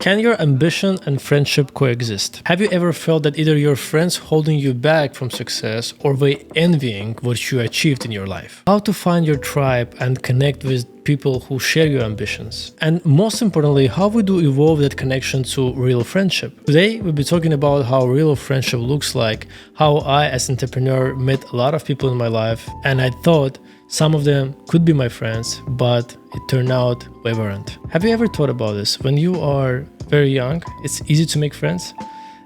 Can your ambition and friendship coexist? Have you ever felt that either your friends holding you back from success or they envying what you achieved in your life? How to find your tribe and connect with people who share your ambitions? And most importantly, how we do evolve that connection to real friendship? Today, we'll be talking about how real friendship looks like, how I as an entrepreneur met a lot of people in my life, and I thought some of them could be my friends, but it turned out they weren't. Have you ever thought about this? When you are very young, it's easy to make friends.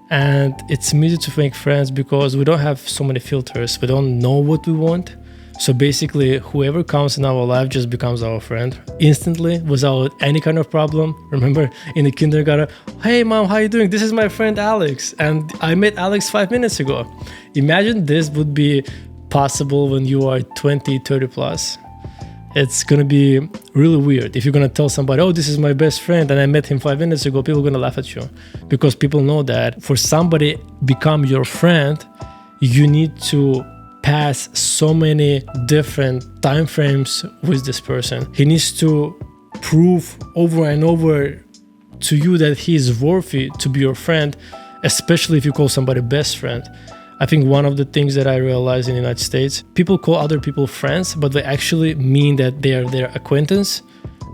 And it's easy to make friends because we don't have so many filters. We don't know what we want. So basically, whoever comes in our life just becomes our friend instantly without any kind of problem. Remember in the kindergarten, hey mom, how you doing? This is my friend Alex. And I met Alex 5 minutes ago. Imagine this would be possible when you are 20, 30 plus. It's gonna be really weird if you're gonna tell somebody, oh, this is my best friend and I met him 5 minutes ago. People are gonna laugh at you because people know that for somebody become your friend, you need to pass so many different time frames with this person. He needs to prove over and over to you that he is worthy to be your friend, especially if you call somebody best friend. I think one of the things that I realized in the United States, people call other people friends, but they actually mean that they are their acquaintance.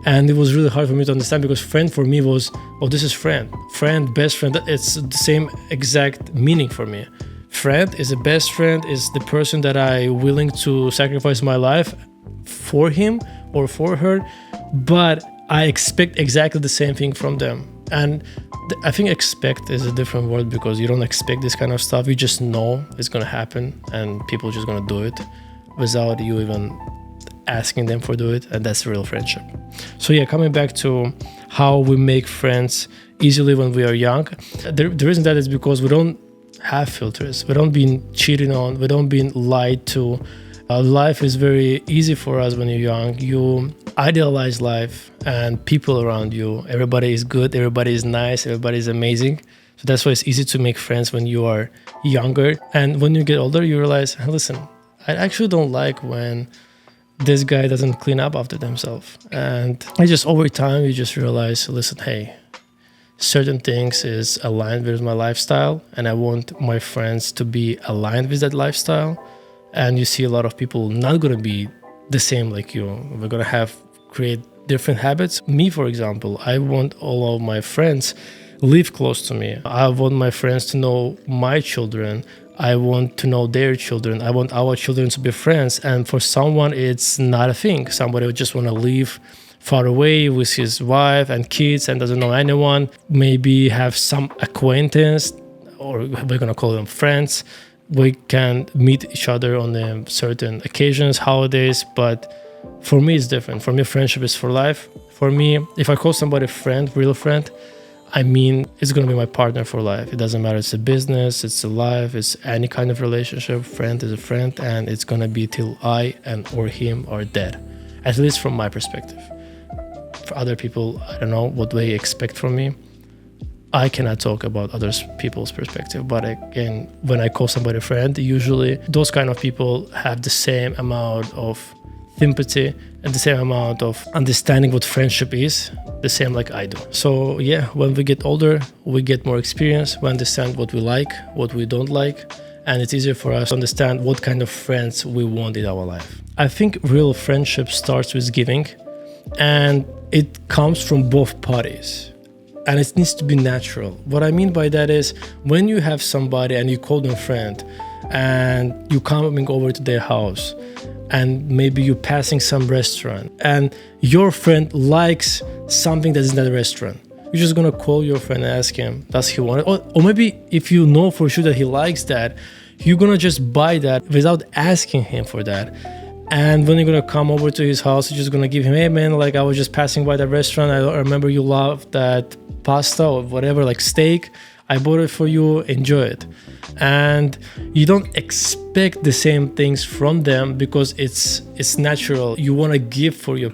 And it was really hard for me to understand because friend for me was, oh, this is friend. Friend, best friend, it's the same exact meaning for me. Friend is a best friend, is the person that I'm willing to sacrifice my life for him or for her, but I expect exactly the same thing from them. And I think expect is a different word because you don't expect this kind of stuff. You just know it's going to happen and people are just going to do it without you even asking them for do it. And that's real friendship. So yeah, coming back to how we make friends easily when we are young. The reason that is because we don't have filters. We don't being cheated on. We don't being lied to. Life is very easy for us when you're young. You idealize life and people around you. Everybody is good, everybody is nice, everybody is amazing. So that's why it's easy to make friends when you are younger. And when you get older, you realize, hey, listen, I actually don't like when this guy doesn't clean up after themselves. And I just over time, you just realize, listen, hey, certain things is aligned with my lifestyle and I want my friends to be aligned with that lifestyle. And you see a lot of people not going to be the same like you. We're going to create different habits. Me, for example, I want all of my friends live close to me. I want my friends to know my children. I want to know their children. I want our children to be friends. And for someone, it's not a thing. Somebody would just want to live far away with his wife and kids and doesn't know anyone. Maybe have some acquaintance, or we're going to call them friends. We can meet each other on certain occasions, holidays, but for me, it's different. For me, friendship is for life. For me, if I call somebody friend, real friend, I mean, it's going to be my partner for life. It doesn't matter. It's a business, it's a life, it's any kind of relationship. Friend is a friend, and it's going to be till I and or him are dead, at least from my perspective. For other people, I don't know what they expect from me. I cannot talk about other people's perspective, but again, when I call somebody a friend, usually those kind of people have the same amount of sympathy and the same amount of understanding what friendship is, the same like I do. So yeah, when we get older, we get more experience, we understand what we like, what we don't like, and it's easier for us to understand what kind of friends we want in our life. I think real friendship starts with giving, and it comes from both parties. And it needs to be natural. What I mean by that is when you have somebody and you call them friend and you coming over to their house and maybe you're passing some restaurant and your friend likes something that is in that restaurant, you're just gonna call your friend and ask him, does he want it? Or maybe if you know for sure that he likes that, you're gonna just buy that without asking him for that. And when you're gonna come over to his house, you're just gonna give him, hey man, like I was just passing by that restaurant. I remember you love that pasta or whatever, like steak. I bought it for you, enjoy it. And you don't expect the same things from them because it's natural. You wanna give for your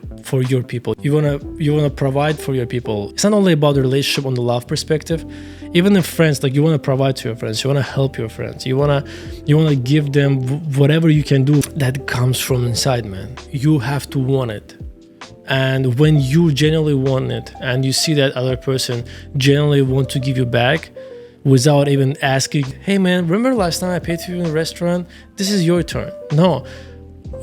people. You wanna provide for your people. It's not only about the relationship on the love perspective. Even in friends, like you wanna provide to your friends, you wanna help your friends, you wanna give them whatever you can do that comes from inside, man. You have to want it. And when you genuinely want it and you see that other person genuinely want to give you back without even asking, hey man, remember last time I paid for you in a restaurant? This is your turn. No,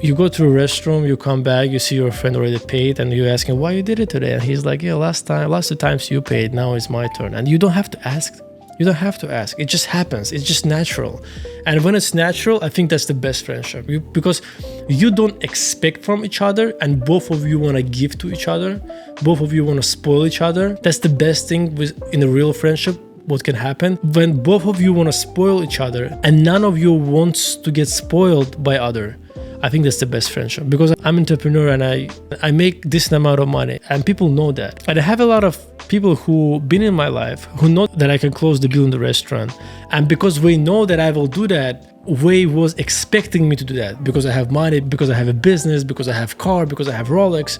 you go to a restroom, you come back, you see your friend already paid, and you ask him why you did it today. And he's like, yeah, last two times you paid, now it's my turn. And you don't have to ask. You don't have to ask. It just happens. It's just natural. And when it's natural, I think that's the best friendship. Because you don't expect from each other and both of you want to give to each other. Both of you want to spoil each other. That's the best thing in a real friendship. What can happen when both of you want to spoil each other and none of you wants to get spoiled by other. I think that's the best friendship, because I'm an entrepreneur and I make this amount of money and people know that. And I have a lot of people who been in my life who know that I can close the bill in the restaurant. And because we know that I will do that, Wei was expecting me to do that because I have money, because I have a business, because I have car, because I have Rolex.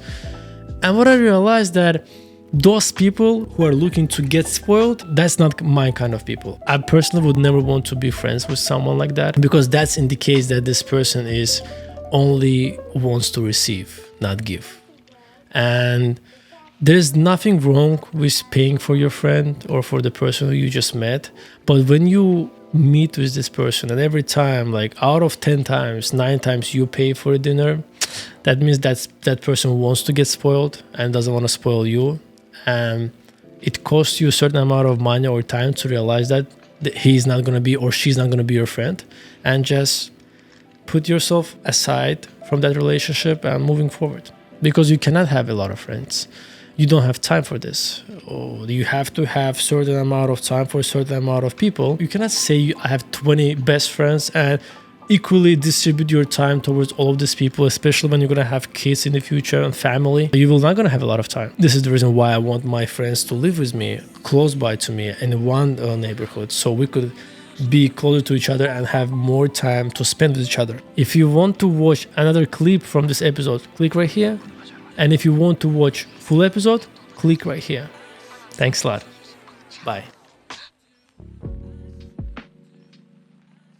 And what I realized that those people who are looking to get spoiled, that's not my kind of people. I personally would never want to be friends with someone like that, because that indicates that this person is only wants to receive, not give. And there's nothing wrong with paying for your friend or for the person who you just met. But when you meet with this person and every time, like out of 10 times, 9 times you pay for a dinner, that means that person wants to get spoiled and doesn't want to spoil you. And it costs you a certain amount of money or time to realize that he's not going to be or she's not going to be your friend, and just put yourself aside from that relationship and moving forward, because you cannot have a lot of friends. You don't have time for this. Or you have to have certain amount of time for a certain amount of people. You cannot say I have 20 best friends and equally distribute your time towards all of these people, especially when you're going to have kids in the future and family. You will not going to have a lot of time. This is the reason why I want my friends to live with me, close by to me in one neighborhood, so we could be closer to each other and have more time to spend with each other. If you want to watch another clip from this episode, click right here. And if you want to watch full episode, click right here. Thanks a lot. Bye.